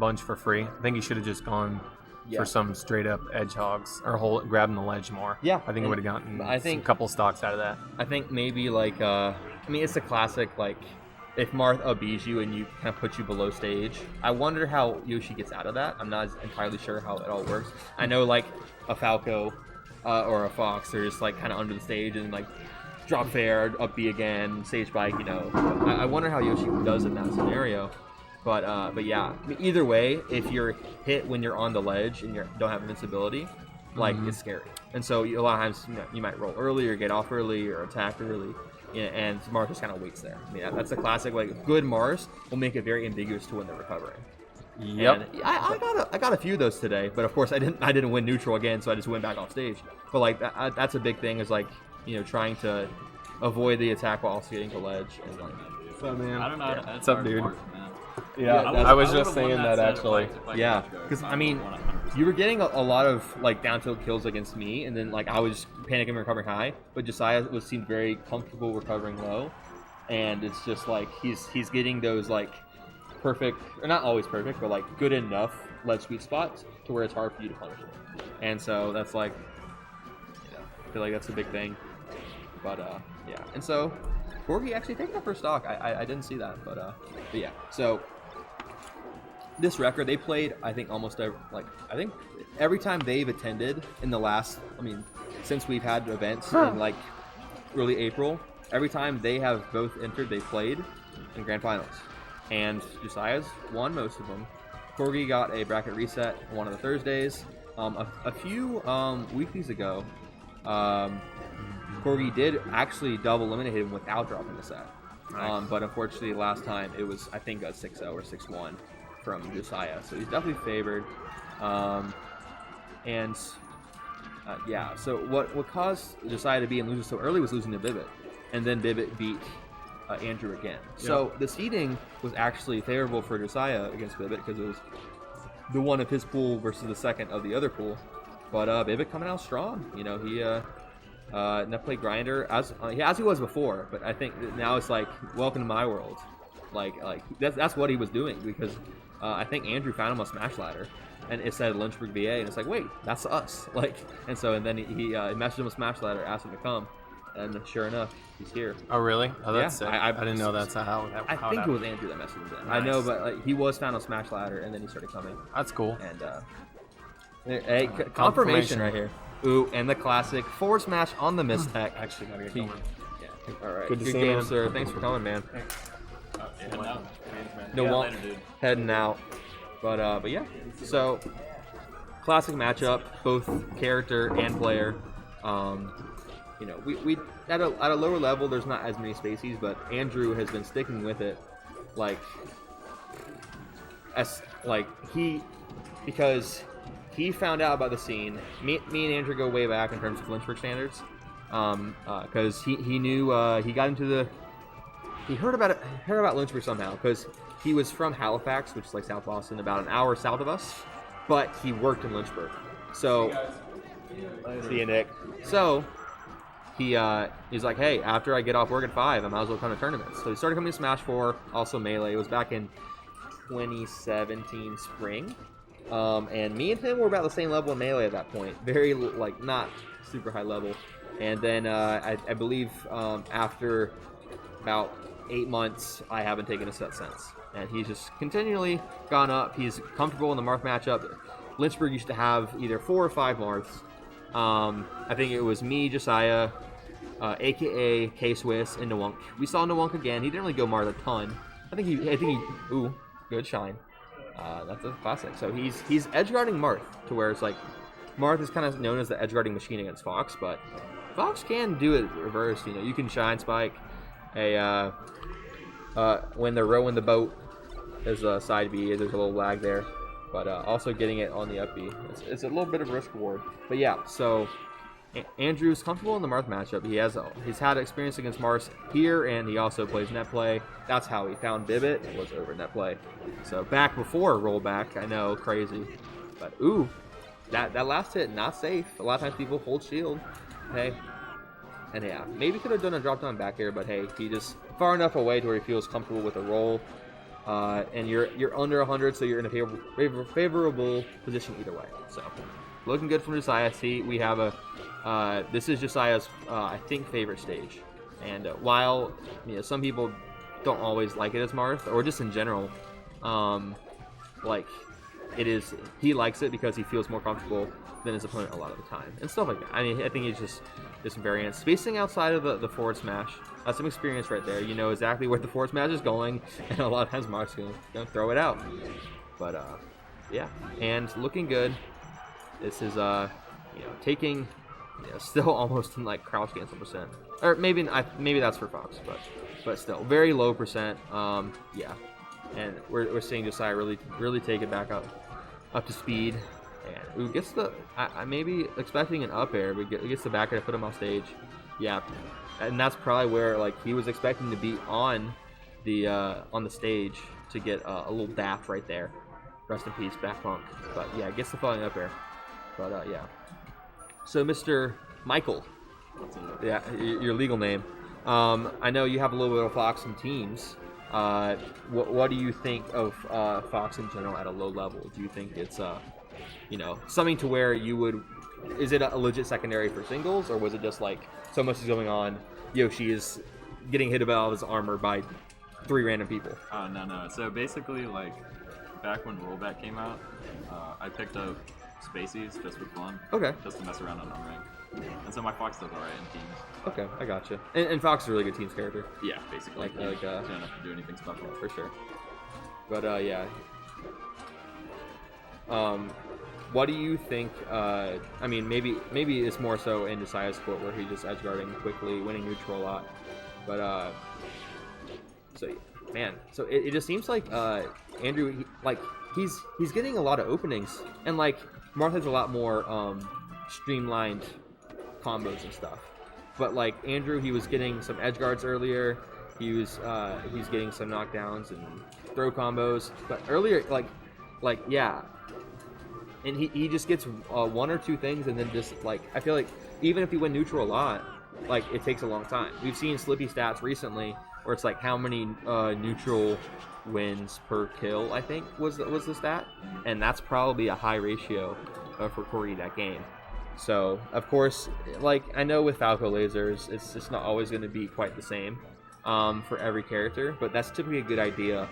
bunch for free. I think he should have just gone for some straight up edge hogs or grabbing the ledge more. Yeah, I think he would have gotten a couple stocks out of that. I think maybe like I mean, it's a classic like if Marth UBs you and you kind of put you below stage. I wonder how Yoshi gets out of that. I'm not entirely sure how it all works. I know like a Falco or a Fox, they're just like kind of under the stage and like drop fair, up B again, stage bike, you know. I wonder how Yoshi does in that scenario. But yeah, either way, if you're hit when you're on the ledge and you don't have invincibility, like it's scary. And so a lot of times you might roll early or get off early or attack early, and Marth just kind of waits there. I mean, that's a classic. Like good Mars will make it very ambiguous to when they're recovering. Yep. And I got a few of those today, but of course I didn't win neutral again, so I just went back off stage. But like that's a big thing is like trying to avoid the attack while also getting to ledge and like. What's up, man? I don't know. What's up, dude? Yeah, I was just saying that actually. Yeah, because I mean, you were getting a lot of like down tilt kills against me, and then like I was panicking and recovering high, but Josiah seemed very comfortable recovering low, and it's just like he's getting those like perfect, or not always perfect, but like good enough ledge sweet spots to where it's hard for you to punish it, and so that's like, I feel like that's a big thing, but yeah, and so Corgi actually taking up her stock. I didn't see that, but yeah, so. This record, they played, I think, I think every time they've attended in the last, since we've had events in, like, early April, every time they have both entered, they played in grand finals. And Josiah's won most of them. Corgi got a bracket reset one of the Thursdays. A few weeklies ago, Corgi did actually double eliminate him without dropping the set. Nice. But unfortunately, last time, it was, I think, a 6-0 or 6-1. From Josiah, so he's definitely favored, yeah. So what caused Josiah to be in losers so early was losing to Bibbit, and then Bibbit beat Andrew again. Yep. So the seeding was actually favorable for Josiah against Bibbit because it was the one of his pool versus the second of the other pool. But Bibbit coming out strong. He net play grinder as he was before, but I think now it's like welcome to my world. Like that's what he was doing because. I think Andrew found him on Smash Ladder, and it said Lynchburg VA, and it's like, wait, that's us. And then he messaged him on Smash Ladder, asked him to come, and sure enough, he's here. Oh, really? Oh, that's sick. I didn't know that's how I think it was Andrew that messaged him. Nice. I know, but he was found on Smash Ladder, and then he started coming. That's cool. And hey, confirmation right here. Ooh, and the classic forward smash on the mistech. Actually, gotta get going. Yeah. All right. Good to see game, you, sir. Thanks for coming, man. No, heading out, but yeah. So classic matchup, both character and player. We at a lower level, there's not as many spacies, but Andrew has been sticking with it, because he found out about the scene. Me and Andrew go way back in terms of Lynchburg standards, because he knew he got into the. He heard about Lynchburg somehow because he was from Halifax, which is like South Boston, about an hour south of us, but he worked in Lynchburg. So, see you, Nick. So, he's like, hey, after I get off work at 5, I might as well come to tournaments. So he started coming to Smash 4, also Melee. It was back in 2017 spring. And me and him were about the same level in Melee at that point. Very, not super high level. And then I believe after about 8 months, I haven't taken a set since. And he's just continually gone up. He's comfortable in the Marth matchup. Lynchburg used to have either 4 or 5 Marths. I think it was me, Josiah, a.k.a. K-Swiss, and Nwunk. We saw Nwunk again. He didn't really go Marth a ton. I think he ooh, good shine. That's a classic. So he's edgeguarding Marth to where it's like, Marth is kind of known as the edgeguarding machine against Fox, but Fox can do it reverse. You can shine spike. When they're rowing the boat, there's a side B, there's a little lag there, but also getting it on the up B. It's a little bit of risk reward. But yeah, so Andrew's comfortable in the Marth matchup. He's had experience against Marth here, and he also plays net play. That's how he found Bibbit. It was over net play. So back before rollback, I know, crazy, but ooh, that last hit not safe. A lot of times people hold shield. Hey. And yeah, maybe could have done a drop down back air, but hey, he just far enough away to where he feels comfortable with a roll. and you're under 100, so you're in a favorable position either way. So looking good from Josiah. See, we have this is Josiah's I think favorite stage, and while some people don't always like it as Marth, or just in general, like it is, he likes it because he feels more comfortable than his opponent a lot of the time, and stuff like that. I mean, I think it's just variance. Spacing outside of the forward smash, that's some experience right there. You know exactly where the forward smash is going, and a lot of times Marth's gonna throw it out. But yeah, and looking good. This is taking still almost in like crouch cancel percent, or maybe that's for Fox, but still very low percent. Yeah, and we're seeing Josiah really take it back up to speed. And gets the I maybe expecting an up air, but gets the back air to put him off stage. Yeah, and that's probably where like he was expecting to be on the stage to get a little daff right there. Rest in peace, back punk. But yeah, gets the falling up air. But yeah. So Mr. Michael, yeah, your legal name. I know you have a little bit of Fox in teams. What do you think of Fox in general at a low level? Do you think it's something to where you would? Is it a legit secondary for singles, or was it just like so much is going on? Yoshi is getting hit about his armor by 3 random people. Oh no. So basically, like back when rollback came out, I picked up Spaceys just for fun. Okay. Just to mess around on unranked. And so my Fox does alright in teams. Okay, I gotcha. And Fox is a really good teams character. Yeah, basically. You don't have to do anything special. For sure. But yeah. What do you think? I mean, maybe it's more so in Josiah's court where he's just edge guarding quickly, winning neutral a lot. But so man, so it just seems like Andrew, he's getting a lot of openings, and like Marth has a lot more streamlined combos and stuff. But like Andrew, he was getting some edge guards earlier. He's getting some knockdowns and throw combos. But earlier, like yeah. And he just gets 1 or 2 things, and then just like I feel like even if he win neutral a lot, like it takes a long time. We've seen Slippy stats recently where it's like how many neutral wins per kill I think was the stat, and that's probably a high ratio for Corgi that game. So of course, like I know with Falco lasers, it's just not always going to be quite the same for every character, but that's typically a good idea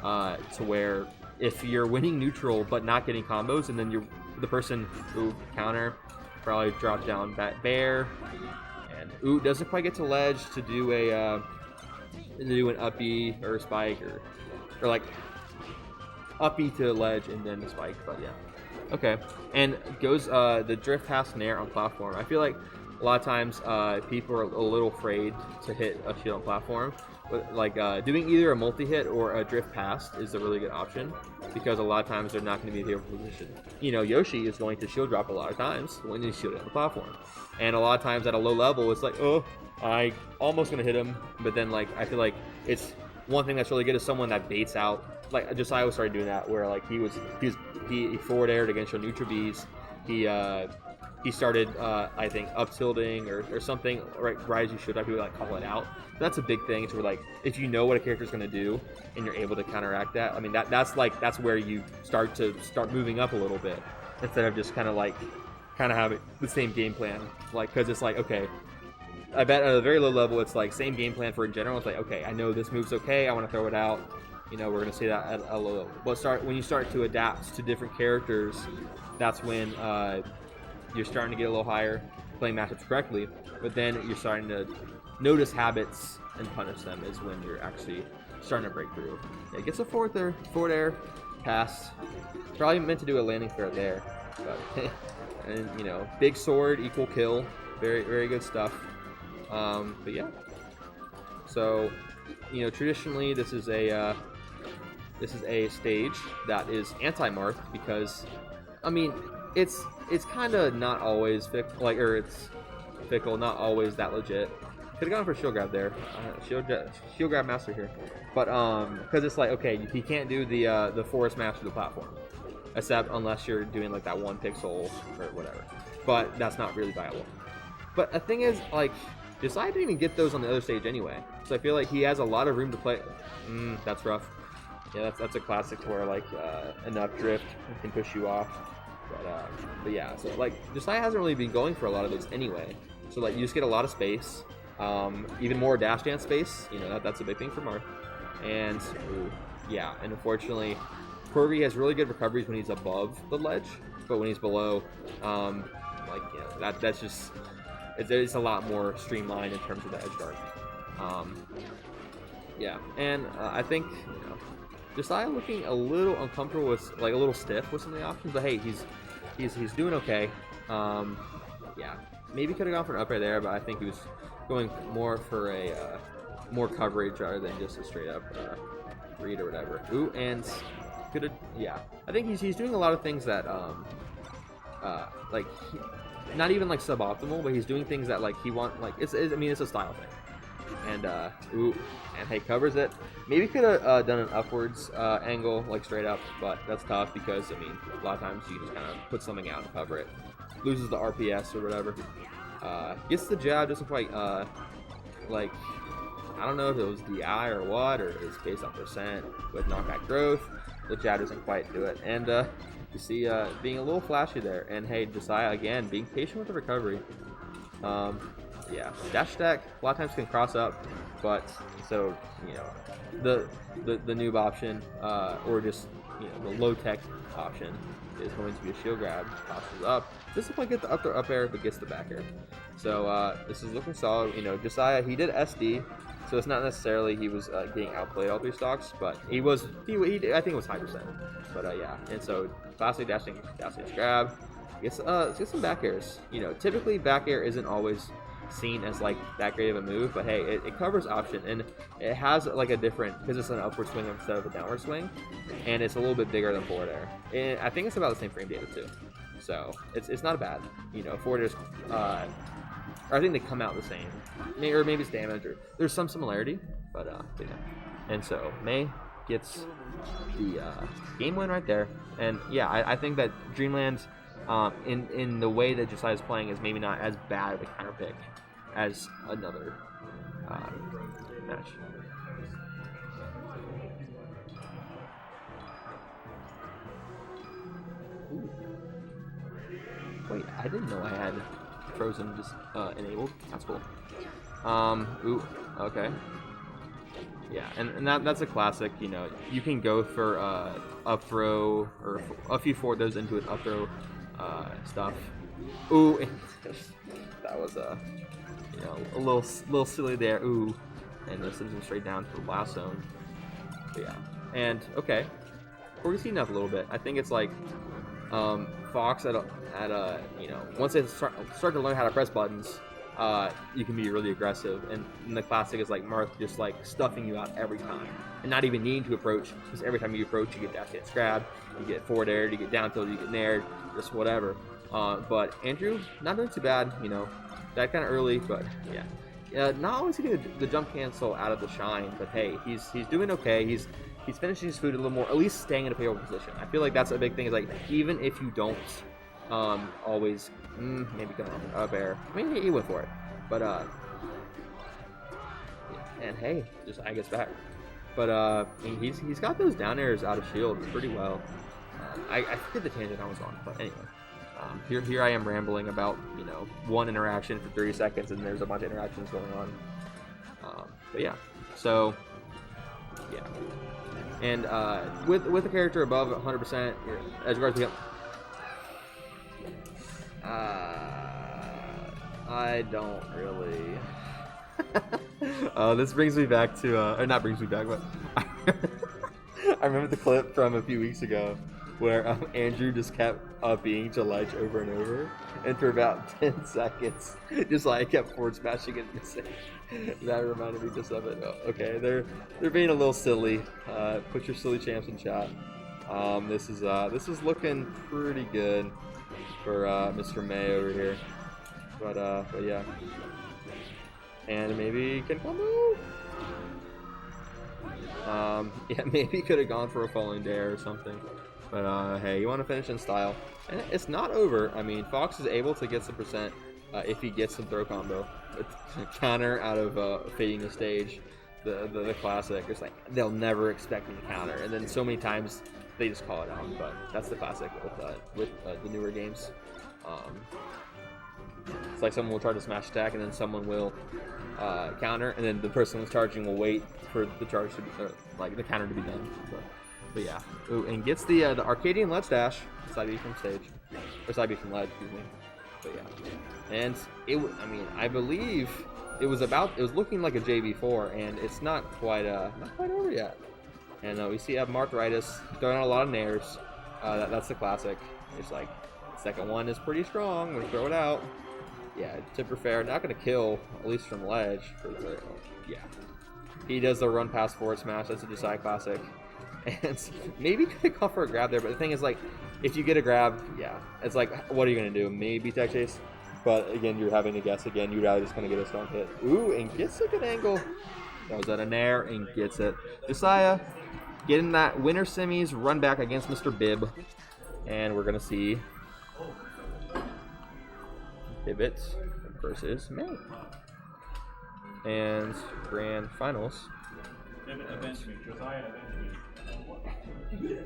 to where. If you're winning neutral but not getting combos, and then the person who counter probably drop down that bear, and doesn't quite get to ledge to do an uppy or a spike or like uppy to ledge and then the spike. But yeah, okay. And goes the drift past nair on platform. I feel like a lot of times people are a little afraid to hit a shield on platform. Like doing either a multi-hit or a drift past is a really good option because a lot of times they're not going to be in the favorable position. Yoshi is going to shield drop a lot of times when you shield it on the platform, and a lot of times at a low level it's like, oh, I almost going to hit him, but then like I feel like it's one thing that's really good is someone that baits out. Like Josiah started doing that where like he forward aired against your neutral Bs. He started, I think, up tilting or something right as you should. People like call it out. That's a big thing. It's where like if you know what a character's going to do and you're able to counteract that. I mean that's where you start moving up a little bit instead of just kind of having the same game plan. Like because it's like okay, I bet at a very low level it's like same game plan for in general. It's like okay, I know this move's okay. I want to throw it out. We're going to see that at a low level. But when you start to adapt to different characters, that's when you're starting to get a little higher, playing matchups correctly, but then you're starting to notice habits and punish them is when you're actually starting to break through. It gets a forward air pass. Probably meant to do a landing fair there, but and big sword equal kill, very very good stuff. But yeah, so traditionally this is a stage that is anti-Marth because I mean it's kind of not always it's fickle, not always that legit. Could have gone for shield grab there, shield grab master here, but because it's like okay, he can't do the forest master to the platform, except unless you're doing like that 1 pixel or whatever. But that's not really viable. But the thing is, like, Josiah didn't even get those on the other stage anyway, so I feel like he has a lot of room to play. That's rough. Yeah, that's a classic where like enough drift can push you off. But yeah, so like Josiah hasn't really been going for a lot of those anyway. So like you just get a lot of space, even more dash dance space. You know that's a big thing for Marth. And yeah, and unfortunately, Corgi has really good recoveries when he's above the ledge, but when he's below, like you know that's just it's a lot more streamlined in terms of the edge guard. Yeah, and I think you know, Josiah looking a little uncomfortable with, like a little stiff with some of the options, but hey, he's doing okay. Yeah, maybe could have gone for an up air there, but I think he was going more for a more coverage rather than just a straight up read or whatever. Ooh, and could have, yeah. I think he's doing a lot of things that like not even like suboptimal, but he's doing things that like he want, like it's I mean it's a style thing. And ooh, and hey, covers it. Maybe could have done an upwards angle, like straight up, but that's tough because I mean a lot of times you just kind of put something out and cover it. Loses the RPS or whatever. Gets the jab, doesn't quite like I don't know if it was DI or what, or it's based on percent with knockback growth. The jab doesn't quite do it, and you see being a little flashy there. And hey, Josiah again being patient with the recovery. Yeah, dash attack a lot of times can cross up, but so you know the noob option or just you know the low tech option is going to be a shield grab, tosses up. Doesn't quite get the up air, but gets the back air. So this is looking solid. You know, Josiah he did SD, so it's not necessarily he was getting outplayed all 3 stocks, but he I think it was high percent. But yeah, and so classic dash grab. Gets some back airs. You know, typically back air isn't always seen as like that great of a move, but hey, it covers option, and it has like a different, because it's an upward swing instead of a downward swing, and it's a little bit bigger than forward air, and I think it's about the same frame data too, so it's not bad. You know, forward airs or I think they come out the same, or maybe it's damage, or there's some similarity, but yeah. And so May gets the game win right there, and yeah, I think that Dreamland in the way that Josiah's playing is maybe not as bad of a counter pick as another match. Ooh. Wait, I didn't know I had Frozen just enabled. That's cool. Ooh, okay. Yeah, and that's a classic. You know, you can go for up throw or a few forward those into an up throw stuff. Ooh, that was you know, a little silly there. Ooh, and this sends him straight down to the blast zone. But yeah, and okay, we're gonna see enough a little bit. I think it's like Fox at a you know, once they start to learn how to press buttons, you can be really aggressive. And the classic is like Marth just like stuffing you out every time, and not even needing to approach, because every time you approach, you get dash dance grab, you get forward air, you get down tilt, you get nared, just whatever. But Andrew not doing too bad, you know, that kind of early, but yeah, not always getting the jump cancel out of the shine, but hey, he's doing okay. He's finishing his food a little more, at least staying in a favorable position. I feel like that's a big thing. Is like even if you don't always maybe come up air. I mean, he went for it, but and hey, just I guess back. But I mean, he's got those down airs out of shield pretty well. I forget the tangent I was on, but anyway. Here I am rambling about, you know, one interaction for 30 seconds, and there's a bunch of interactions going on. But yeah, so yeah, and with a character above 100%, edge guards become. I don't really. This brings me back to, or not brings me back, but I remember the clip from a few weeks ago where Andrew just kept being to ledge over and over, and for about 10 seconds, just like kept forward smashing and missing. That reminded me just of it. Oh, okay, they're being a little silly. Put your silly champs in chat. This is looking pretty good for Mr. May over here. But yeah, and maybe can combo. Yeah, maybe could have gone for a falling dare or something. But hey, you want to finish in style, and it's not over. I mean, Fox is able to get some percent if he gets some throw combo, counter out of fading the stage. the classic. It's like they'll never expect me to counter, and then so many times they just call it out. But that's the classic with the newer games. It's like someone will try to smash attack, and then someone will counter, and then the person who's charging will wait for the charge to be, like the counter to be done. But yeah, ooh, and gets the Arcadian ledge dash, side B from stage, or side B from ledge, excuse me. But yeah, and I mean, I believe it was looking like a JV4, and it's not quite over yet. And we see Marth throwing out a lot of nairs. That's the classic. It's like second one is pretty strong. We'll throw it out. Yeah, Tipper Fair, not going to kill, at least from ledge. Yeah. He does the run pass forward smash. That's a Josiah classic. And maybe could have gone for a grab there, but the thing is, like, if you get a grab, yeah, it's like, what are you going to do? Maybe tech chase? But again, you're having to guess again. You'd rather just kind of get a strong hit. Ooh, and gets a good angle. That was at a nair and gets it. Josiah getting that winner semis run back against Mr. Bibb. And we're going to see Pivot versus May. And grand finals. Pivot avenge me. Josiah avenge me.